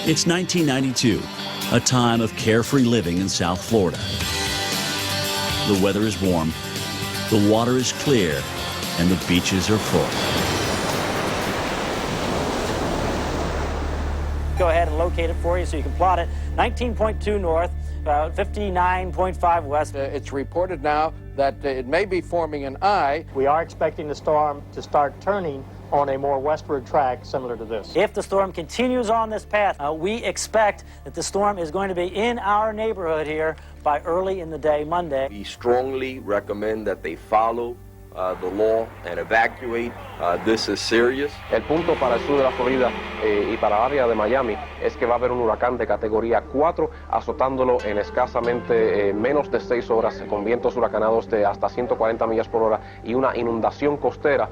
It's 1992, a time of carefree living in South Florida. The weather is warm, the water is clear, and the beaches are full. Go ahead and locate it for you so you can plot it. 19.2 north, 59.5 west. It's reported now that it may be forming an eye. We are expecting the storm to start turning on a more westward track similar to this. If the storm continues on this path, we expect that the storm is going to be in our neighborhood here by early in the day Monday. We strongly recommend that they follow the law and evacuate. This is serious. El punto para el sur de la Florida y para el área de Miami es que va a haber un huracán de categoría 4 azotándolo en escasamente menos de 6 horas con vientos huracanados de hasta 140 millas por hora y una inundación costera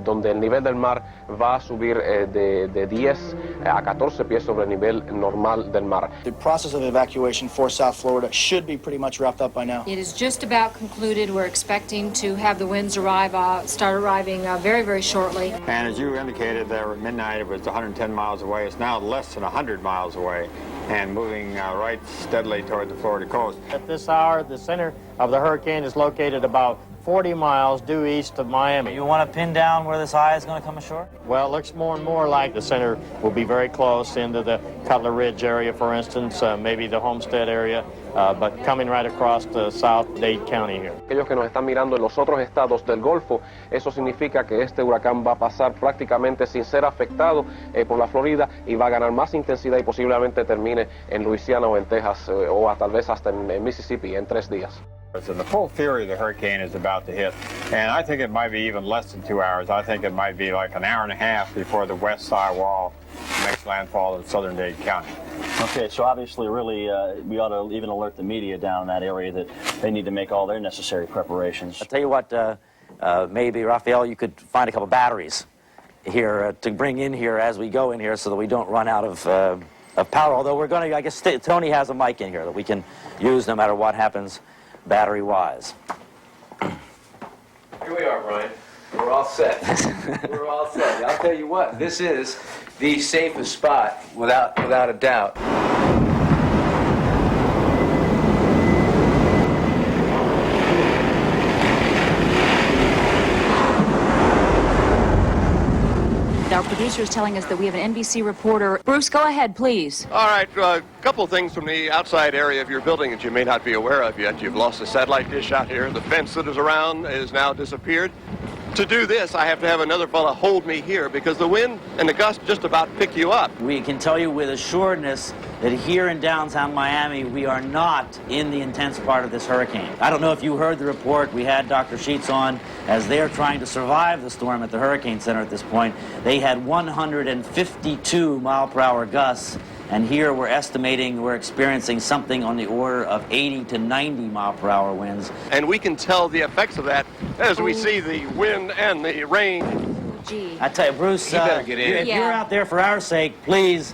donde el nivel del mar va a subir de 10 a 14 pies sobre el nivel normal del mar. The process of evacuation for South Florida should be pretty much wrapped up by now. It is just about concluded. We're expecting to have the winds start arriving very shortly. And as you indicated there at midnight, it was 110 miles away. It's now less than 100 miles away and moving right steadily toward the Florida coast. At this hour, the center of the hurricane is located about 40 miles due east of Miami. You want to pin down where this eye is going to come ashore? Well, it looks more and more like the center will be very close into the Cutler Ridge area, for instance, maybe the Homestead area, but coming right across to South Dade County here. Aquellos que nos están mirando en los otros estados del Golfo, eso significa que este huracán va a pasar prácticamente sin ser afectado por la Florida y va a ganar más intensidad y posiblemente termine en Luisiana o en Texas o tal vez hasta en Mississippi en 3 días. So the full fury of the hurricane is about to hit, and I think it might be even less than 2 hours. I think it might be like an hour and a half before the west side wall makes landfall in southern Dade County. Okay, so obviously really we ought to even alert the media down in that area that they need to make all their necessary preparations. I'll tell you what, maybe, Raphael, you could find a couple batteries here to bring in here as we go in here so that we don't run out of power, although we're going to, I guess Tony has a mic in here that we can use no matter what happens battery-wise. Here we are, Brian. We're all set. We're all set. I'll tell you what, this is the safest spot without a doubt. Our producer is telling us that we have an NBC reporter. Bruce, go ahead, please. All right, a couple of things from the outside area of your building that you may not be aware of yet. You've lost a satellite dish out here. The fence that is around is now disappeared. To do this, I have to have another fella hold me here because the wind and the gust just about pick you up. We can tell you with assuredness that here in downtown Miami, we are not in the intense part of this hurricane. I don't know if you heard the report. We had Dr. Sheets on as they're trying to survive the storm at the Hurricane Center at this point. They had 152 mile-per-hour gusts, and here we're estimating we're experiencing something on the order of 80 to 90 mile-per-hour winds. And we can tell the effects of that as we see the wind and the rain. Gee. I tell you, Bruce, You better get in. if you're out there for our sake, please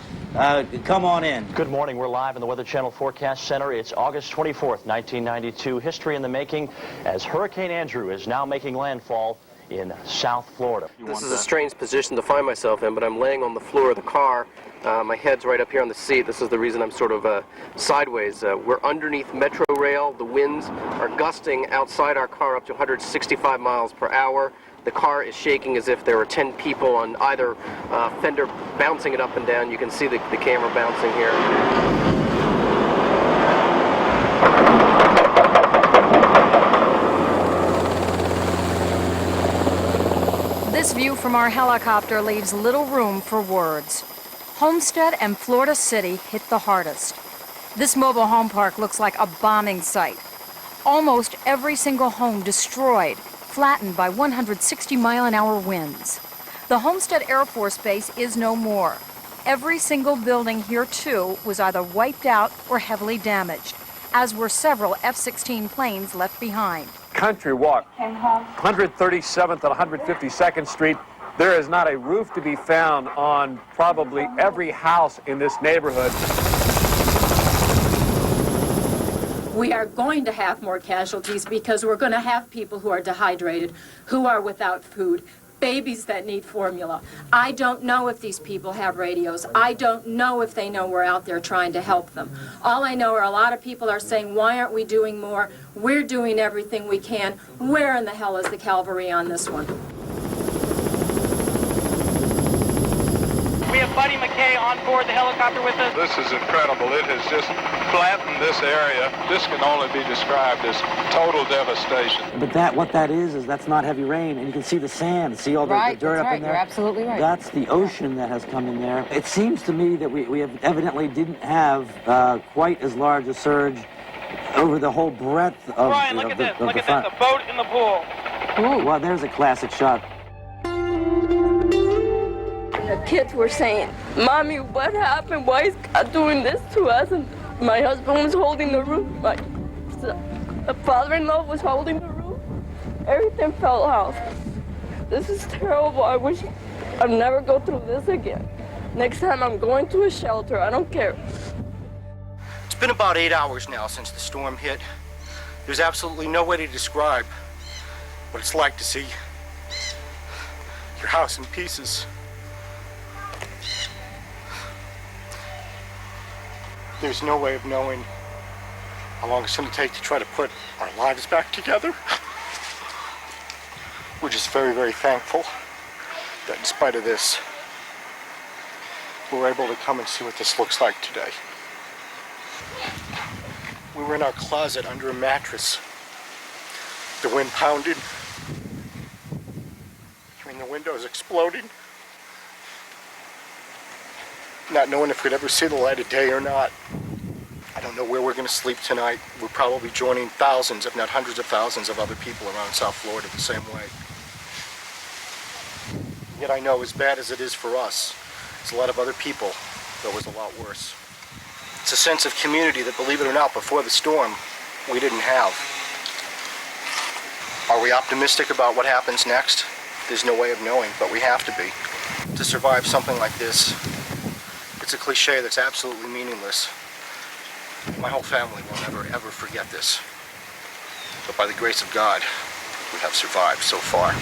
come on in. Good morning. We're live in the Weather Channel Forecast Center. It's August 24th, 1992. History in the making as Hurricane Andrew is now making landfall in South Florida. This is a strange position to find myself in, but I'm laying on the floor of the car. My head's right up here on the seat. This is the reason I'm sort of sideways. We're underneath Metro Rail. The winds are gusting outside our car up to 165 miles per hour. The car is shaking as if there were 10 people on either fender bouncing it up and down. You can see the camera bouncing here. This view from our helicopter leaves little room for words. Homestead and Florida City hit the hardest. This mobile home park looks like a bombing site. Almost every single home destroyed, flattened by 160-mile-an-hour winds. The Homestead Air Force Base is no more. Every single building here, too, was either wiped out or heavily damaged, as were several F-16 planes left behind. Country Walk, 137th and 152nd Street. There is not a roof to be found on probably every house in this neighborhood. We are going to have more casualties because we're going to have people who are dehydrated, who are without food, babies that need formula. I don't know if these people have radios. I don't know if they know we're out there trying to help them. All I know are a lot of people are saying, why aren't we doing more? We're doing everything we can. Where in the hell is the cavalry on this one? We have Buddy McKay on board the helicopter with us. This is incredible. It has just flattened this area. This can only be described as total devastation. But what that is that's not heavy rain, and you can see the sand, see all the dirt up in there. You're absolutely right. That's the ocean that has come in there. It seems to me that we have evidently didn't have quite as large a surge over the whole breadth of Brian, look at this. Look at this. A boat in the pool. Ooh. Well, there's a classic shot. The kids were saying, Mommy, what happened? Why is God doing this to us? And my husband was holding the roof. My father-in-law was holding the roof. Everything fell off. This is terrible. I wish I'd never go through this again. Next time I'm going to a shelter. I don't care. It's been about 8 hours now since the storm hit. There's absolutely no way to describe what it's like to see your house in pieces. There's no way of knowing how long it's going to take to try to put our lives back together. We're just very, very thankful that in spite of this, we were able to come and see what this looks like today. We were in our closet under a mattress. The wind pounded. Hearing the windows exploding. Not knowing if we'd ever see the light of day or not. I don't know where we're going to sleep tonight. We're probably joining thousands, if not hundreds of thousands of other people around South Florida the same way. Yet I know as bad as it is for us, there's a lot of other people that was a lot worse. It's a sense of community that, believe it or not, before the storm, we didn't have. Are we optimistic about what happens next? There's no way of knowing, but we have to be. To survive something like this, it's a cliche that's absolutely meaningless. My whole family will never, ever forget this. But by the grace of God, we have survived so far.